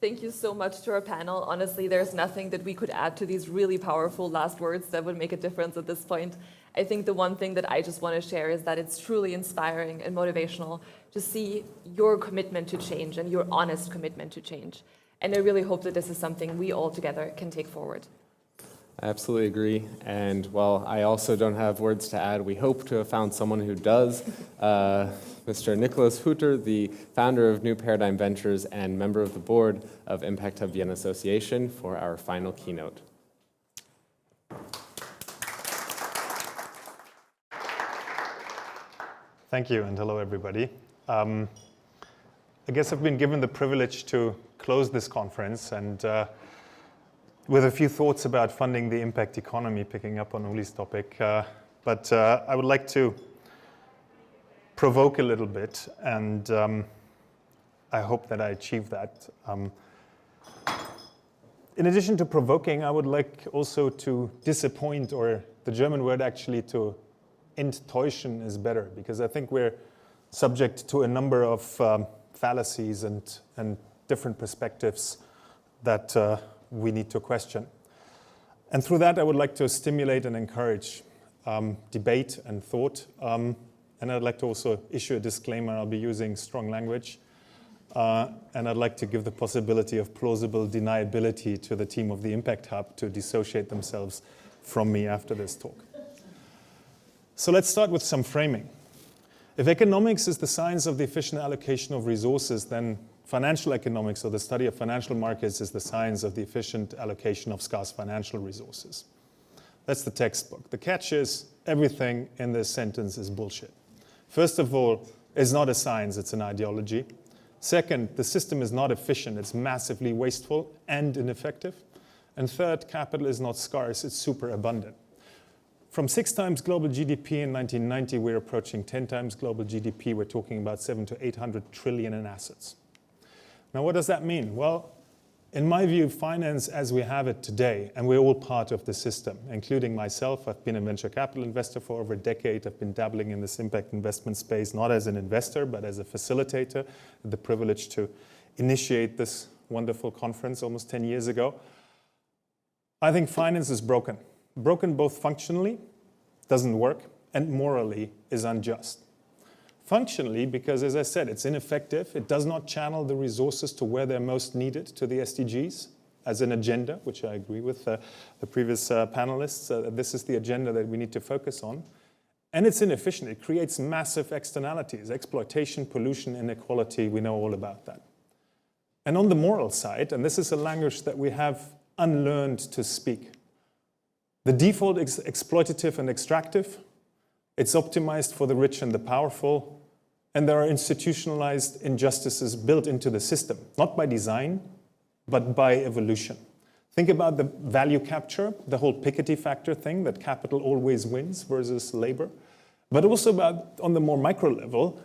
Thank you so much to our panel. Honestly, there's nothing that we could add to these really powerful last words that would make a difference at this point. I think the one thing that I just want to share is that it's truly inspiring and motivational to see your commitment to change and your honest commitment to change. And I really hope that this is something we all together can take forward. I absolutely agree. And while I also don't have words to add, we hope to have found someone who does. Mr. Nikolaus, the founder of New Paradigm Ventures and member of the board of Impact Hub Vienna Association, for our final keynote. Thank you, and hello, everybody. I guess I've been given the privilege to close this conference and with a few thoughts about funding the impact economy, picking up on Uli's topic. But I would like to provoke a little bit, and I hope that I achieve that. In addition to provoking, I would like also to disappoint, or the German word actually to enttäuschen is better, because I think we're subject to a number of fallacies and different perspectives that we need to question. And through that, I would like to stimulate and encourage debate and thought. And I'd like to also issue a disclaimer. I'll be using strong language. And I'd like to give the possibility of plausible deniability to the team of the Impact Hub to dissociate themselves from me after this talk. So let's start with some framing. If economics is the science of the efficient allocation of resources, then financial economics, or the study of financial markets, is the science of the efficient allocation of scarce financial resources. That's the textbook. The catch is everything in this sentence is bullshit. First of all, it's not a science, it's an ideology. Second, the system is not efficient, it's massively wasteful and ineffective. And third, capital is not scarce, it's super abundant. From 6 times global GDP in 1990, we're approaching 10 times global GDP. We're talking about 700 to 800 trillion in assets. Now, what does that mean? Well, in my view, finance as we have it today, and we're all part of the system, including myself. I've been a venture capital investor for over a decade. I've been dabbling in this impact investment space, not as an investor, but as a facilitator. The privilege to initiate this wonderful conference almost 10 years ago. I think finance is broken. Broken both functionally, doesn't work, and morally is unjust. Functionally, because as I said, it's ineffective. It does not channel the resources to where they're most needed, to the SDGs as an agenda, which I agree with the previous panelists. This is the agenda that we need to focus on. And it's inefficient. It creates massive externalities, exploitation, pollution, inequality. We know all about that. And on the moral side, and this is a language that we have unlearned to speak, the default is exploitative and extractive. It's optimized for the rich and the powerful. And there are institutionalized injustices built into the system, not by design, but by evolution. Think about the value capture, the whole Piketty factor thing, that capital always wins versus labor. But also about, on the more micro level,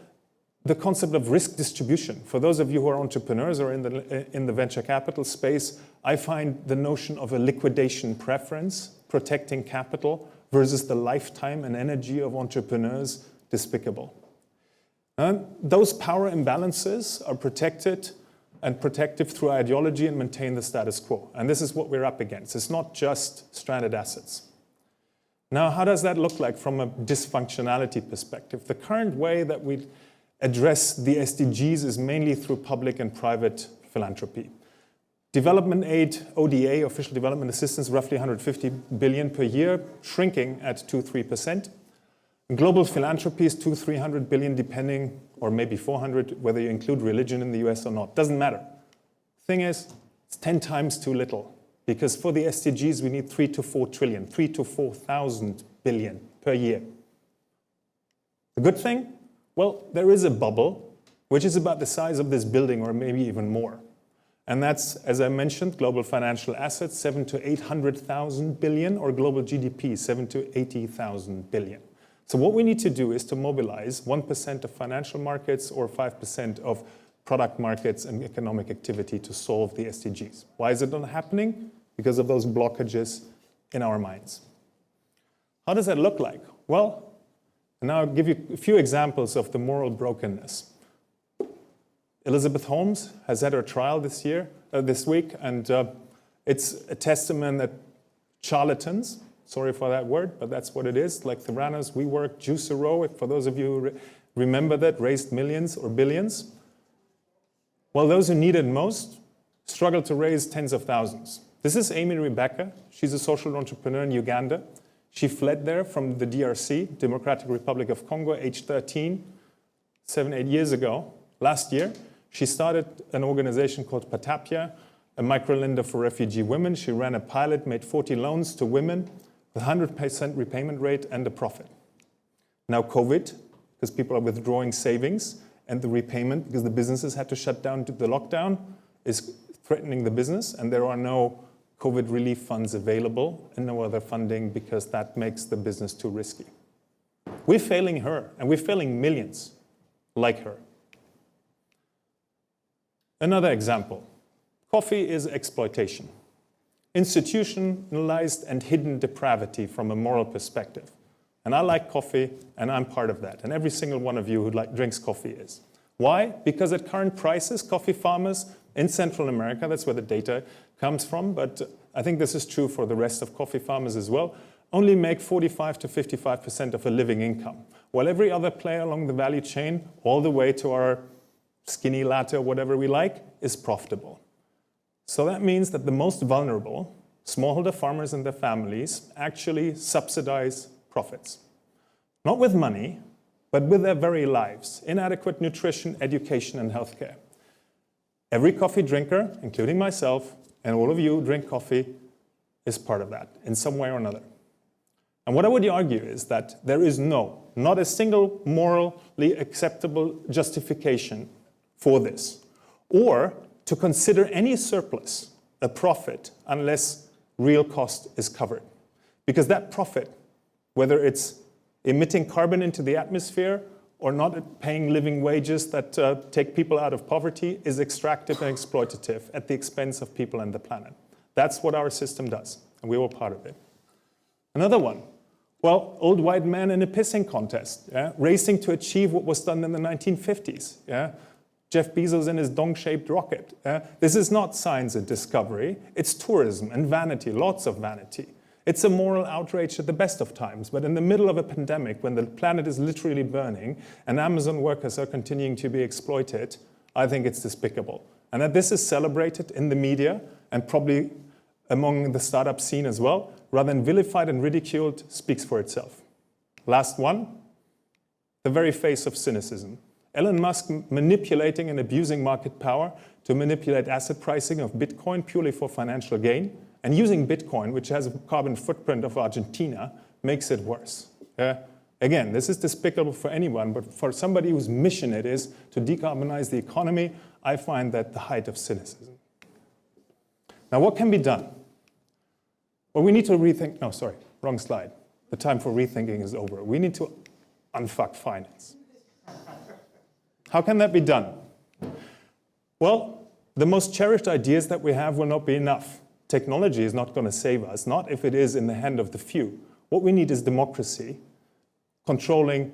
the concept of risk distribution. For those of you who are entrepreneurs or in the venture capital space, I find the notion of a liquidation preference, protecting capital versus the lifetime and energy of entrepreneurs, despicable. Those power imbalances are protected and protective through ideology and maintain the status quo. And this is what we're up against. It's not just stranded assets. Now, how does that look like from a dysfunctionality perspective? The current way that we address the SDGs is mainly through public and private philanthropy. Development aid, ODA, official development assistance, roughly 150 billion per year, shrinking at 2-3%. Global philanthropy is 200-300 billion, depending, or maybe 400, whether you include religion in the US or not. Doesn't matter. Thing is, it's 10 times too little, because for the SDGs, we need 3 to 4 trillion, 3 to 4,000 billion per year. The good thing? Well, there is a bubble, which is about the size of this building, or maybe even more. And that's, as I mentioned, global financial assets, 7 to 800,000 billion, or global GDP, 7 to 80,000 billion. So what we need to do is to mobilize 1% of financial markets or 5% of product markets and economic activity to solve the SDGs. Why is it not happening? Because of those blockages in our minds. How does that look like? Well, now I'll give you a few examples of the moral brokenness. Elizabeth Holmes has had her trial this year. this week, and it's a testament that charlatans, sorry for that word, but that's what it is, like Theranos, WeWork, Juicero, for those of you who remember that, raised millions or billions. While those who need it most struggle to raise tens of thousands. This is Amy Rebecca. She's a social entrepreneur in Uganda. She fled there from the DRC, Democratic Republic of Congo, age 13, 8 years ago. Last year, she started an organization called Patapia, a microlender for refugee women. She ran a pilot, made 40 loans to women with 100% repayment rate and a profit. Now COVID, because people are withdrawing savings, and the repayment, because the businesses had to shut down due to the lockdown, is threatening the business, and there are no COVID relief funds available and no other funding because that makes the business too risky. We're failing her, and we're failing millions like her. Another example, coffee is exploitation. Institutionalized and hidden depravity from a moral perspective. And I like coffee, and I'm part of that. And every single one of you who drinks coffee is. Why? Because at current prices, coffee farmers in Central America, that's where the data comes from, but I think this is true for the rest of coffee farmers as well, only make 45 to 55% of a living income, while every other player along the value chain, all the way to our skinny latte or whatever we like, is profitable. So that means that the most vulnerable, smallholder farmers and their families, actually subsidize profits. Not with money, but with their very lives, inadequate nutrition, education, and healthcare. Every coffee drinker, including myself, and all of you who drink coffee, is part of that in some way or another. And what I would argue is that there is not a single morally acceptable justification for this, or to consider any surplus a profit unless real cost is covered. Because that profit, whether it's emitting carbon into the atmosphere or not paying living wages that take people out of poverty, is extractive and exploitative at the expense of people and the planet. That's what our system does, and we were part of it. Another one, well, old white man in a pissing contest, racing to achieve what was done in the 1950s. Jeff Bezos in his dong-shaped rocket. This is not science and discovery, it's tourism and vanity, lots of vanity. It's a moral outrage at the best of times, but in the middle of a pandemic, when the planet is literally burning and Amazon workers are continuing to be exploited, I think it's despicable. And that this is celebrated in the media and probably among the startup scene as well, rather than vilified and ridiculed, speaks for itself. Last one, the very face of cynicism. Elon Musk manipulating and abusing market power to manipulate asset pricing of Bitcoin purely for financial gain, and using Bitcoin, which has a carbon footprint of Argentina, makes it worse. Again, this is despicable for anyone, but for somebody whose mission it is to decarbonize the economy, I find that the height of cynicism. Now, what can be done? Well, we need to rethink, no, sorry, wrong slide. The time for rethinking is over. We need to unfuck finance. How can that be done? Well, the most cherished ideas that we have will not be enough. Technology is not going to save us, not if it is in the hand of the few. What we need is democracy, controlling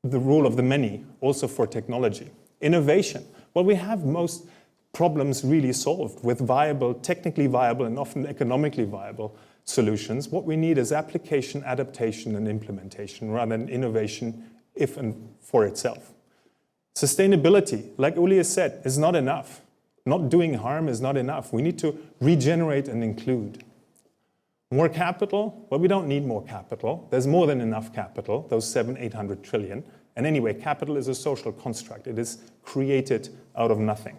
the rule of the many, also for technology. Innovation. Well, we have most problems really solved with viable, technically viable, and often economically viable solutions. What we need is application, adaptation, and implementation, rather than innovation if and for itself. Sustainability, like Uli has said, is not enough. Not doing harm is not enough. We need to regenerate and include. More capital? Well, we don't need more capital. There's more than enough capital, those 700-800 trillion. And anyway, capital is a social construct. It is created out of nothing.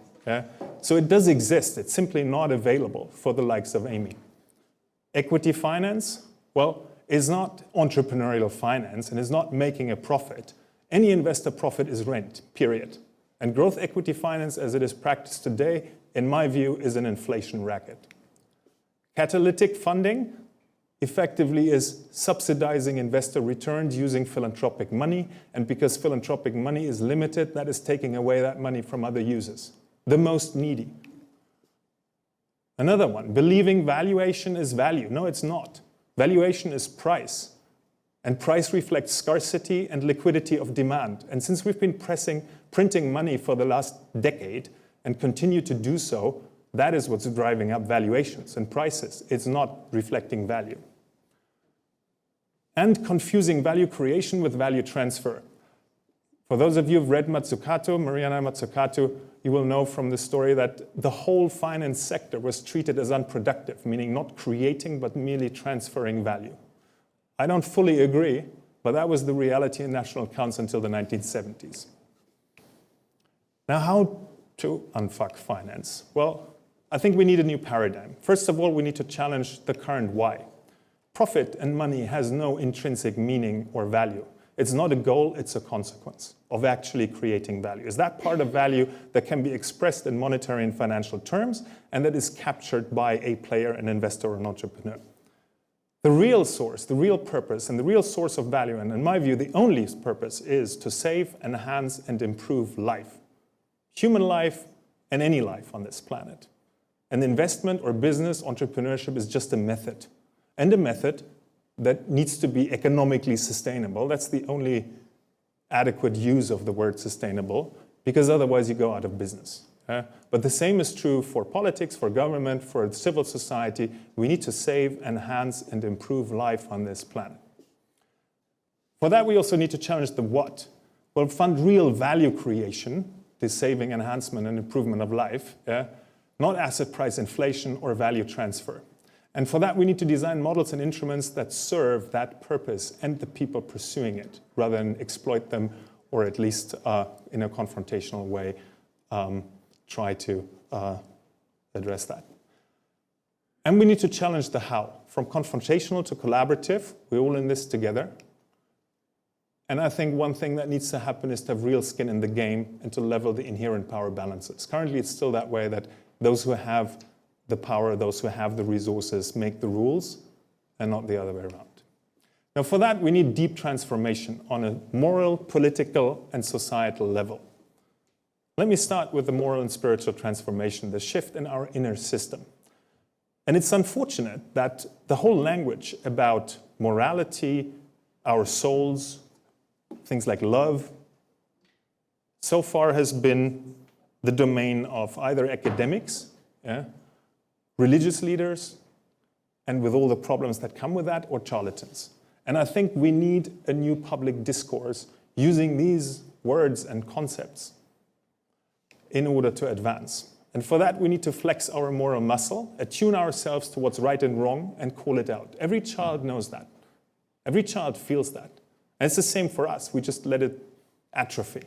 So it does exist. It's simply not available for the likes of Amy. Equity finance? Well, is not entrepreneurial finance and is not making a profit. Any investor profit is rent, period. And growth equity finance, as it is practiced today, in my view, is an inflation racket. Catalytic funding effectively is subsidizing investor returns using philanthropic money, and because philanthropic money is limited, that is taking away that money from other users, the most needy. Another one, believing valuation is value. No, it's not. Valuation is price. And price reflects scarcity and liquidity of demand. And since we've been printing money for the last decade and continue to do so, That is what's driving up valuations and prices. It's not reflecting value. And confusing value creation with value transfer. For those of you who've read Mazzucato, Mariana Mazzucato, you will know from the story that the whole finance sector was treated as unproductive, meaning not creating but merely transferring value. I don't fully agree, but that was the reality in national accounts until the 1970s. Now, how to unfuck finance? Well, I think we need a new paradigm. First of all, we need to challenge the current why. Profit and money has no intrinsic meaning or value. It's not a goal, it's a consequence of actually creating value. Is that part of value that can be expressed in monetary and financial terms and that is captured by a player, an investor, or an entrepreneur? The real source, the real purpose, and the real source of value, and in my view, the only purpose, is to save, enhance, and improve life. Human life and any life on this planet. And investment or business entrepreneurship is just a method. And a method that needs to be economically sustainable. That's the only adequate use of the word sustainable, because otherwise you go out of business. But the same is true for politics, for government, for civil society. We need to save, enhance, and improve life on this planet. For that, we also need to challenge the what. Well, fund real value creation, the saving, enhancement, and improvement of life, not asset price inflation or value transfer. And for that, we need to design models and instruments that serve that purpose and the people pursuing it, rather than exploit them, or at least in a confrontational way, try to address that. And we need to challenge the how. From confrontational to collaborative, we're all in this together. And I think one thing that needs to happen is to have real skin in the game and to level the inherent power balances. Currently, it's still that way that those who have the power, those who have the resources, make the rules, and not the other way around. Now, for that, we need deep transformation on a moral, political, and societal level. Let me start with the moral and spiritual transformation, the shift in our inner system. And it's unfortunate that the whole language about morality, our souls, things like love, so far has been the domain of either academics, religious leaders, and with all the problems that come with that, or charlatans. And I think we need a new public discourse using these words and concepts in order to advance. And for that, we need to flex our moral muscle, attune ourselves to what's right and wrong, and call it out. Every child knows that. Every child feels that. And it's the same for us. We just let it atrophy.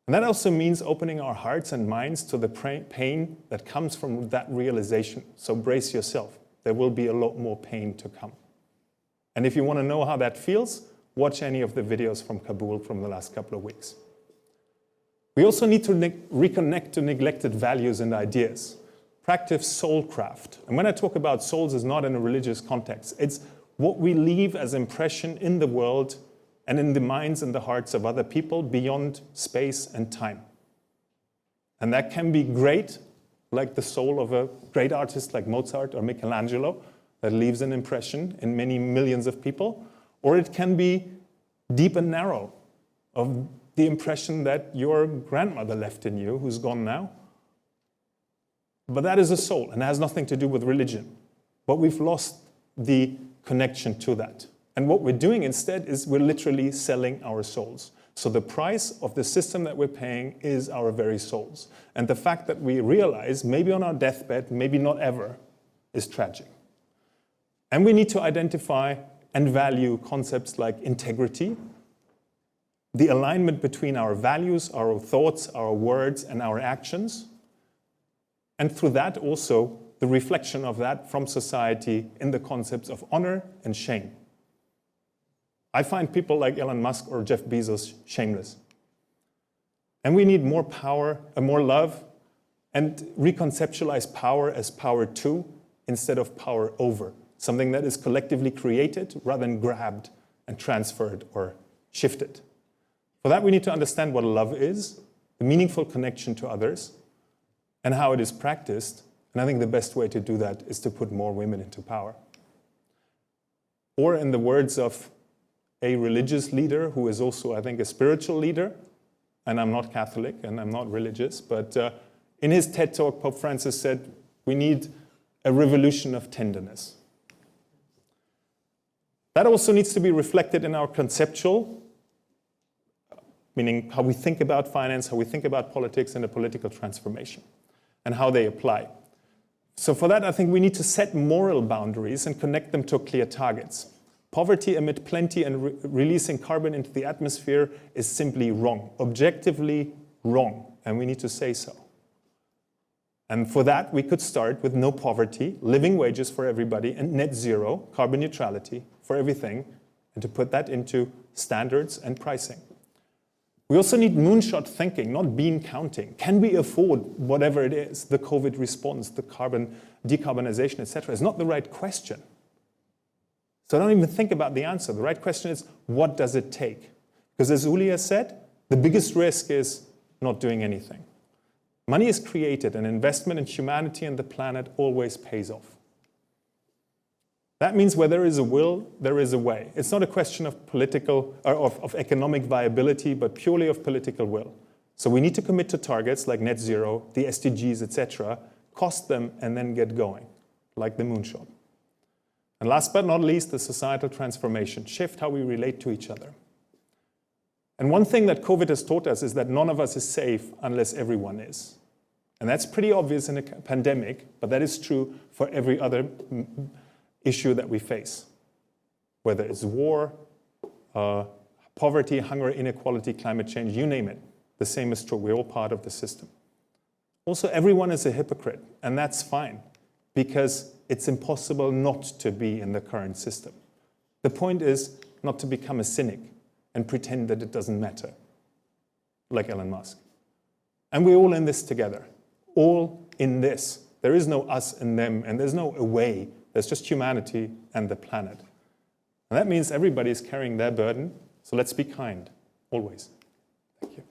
And that also means opening our hearts and minds to the pain that comes from that realization. So brace yourself. There will be a lot more pain to come. And if you want to know how that feels, watch any of the videos from Kabul from the last couple of weeks. We also need to reconnect to neglected values and ideas. Practice soulcraft. And when I talk about souls, it's not in a religious context. It's what we leave as impression in the world and in the minds and the hearts of other people beyond space and time. And that can be great, like the soul of a great artist like Mozart or Michelangelo, that leaves an impression in many millions of people, or it can be deep and narrow, of the impression that your grandmother left in you, who's gone now. But that is a soul, and it has nothing to do with religion. But we've lost the connection to that. And what we're doing instead is we're literally selling our souls. So the price of the system that we're paying is our very souls. And the fact that we realize, maybe on our deathbed, maybe not ever, is tragic. And we need to identify and value concepts like integrity, the alignment between our values, our thoughts, our words, and our actions. And through that also, the reflection of that from society in the concepts of honor and shame. I find people like Elon Musk or Jeff Bezos shameless. And we need more power, more love, and reconceptualize power as power to instead of power over. Something that is collectively created rather than grabbed and transferred or shifted. For that, we need to understand what love is, the meaningful connection to others, and how it is practiced. And I think the best way to do that is to put more women into power. Or in the words of a religious leader who is also, I think, a spiritual leader, and I'm not Catholic and I'm not religious, but In his TED Talk, Pope Francis said, we need a revolution of tenderness. That also needs to be reflected in our conceptual, meaning how we think about finance, how we think about politics and the political transformation, and how they apply. So for that, I think we need to set moral boundaries and connect them to clear targets. Poverty amid plenty and releasing carbon into the atmosphere is simply wrong, objectively wrong, and we need to say so. And for that, we could start with no poverty, living wages for everybody, and net zero, carbon neutrality for everything, and to put that into standards and pricing. We also need moonshot thinking, not bean counting. Can we afford whatever it is, the COVID response, the carbon decarbonization, etc.? It's not the right question. So don't even think about the answer. The right question is, what does it take? Because as Uli has said, the biggest risk is not doing anything. Money is created, and investment in humanity and the planet always pays off. That means where there is a will, there is a way. It's not a question of political or of economic viability, but purely of political will. So we need to commit to targets like net zero, the SDGs, etc., cost them and then get going, like the moonshot. And last but not least, the societal transformation, shift how we relate to each other. And one thing that COVID has taught us is that none of us is safe unless everyone is. And that's pretty obvious in a pandemic, but that is true for every other issue that we face. Whether it's war, poverty, hunger, inequality, climate change, you name it. The same is true. We're all part of the system. Also, everyone is a hypocrite, and that's fine, because it's impossible not to be in the current system. The point is not to become a cynic and pretend that it doesn't matter, like Elon Musk. And we're all in this together, all in this. There is no us and them, and there's no away. There's just humanity and the planet. And that means everybody is carrying their burden, so let's be kind, always. Thank you.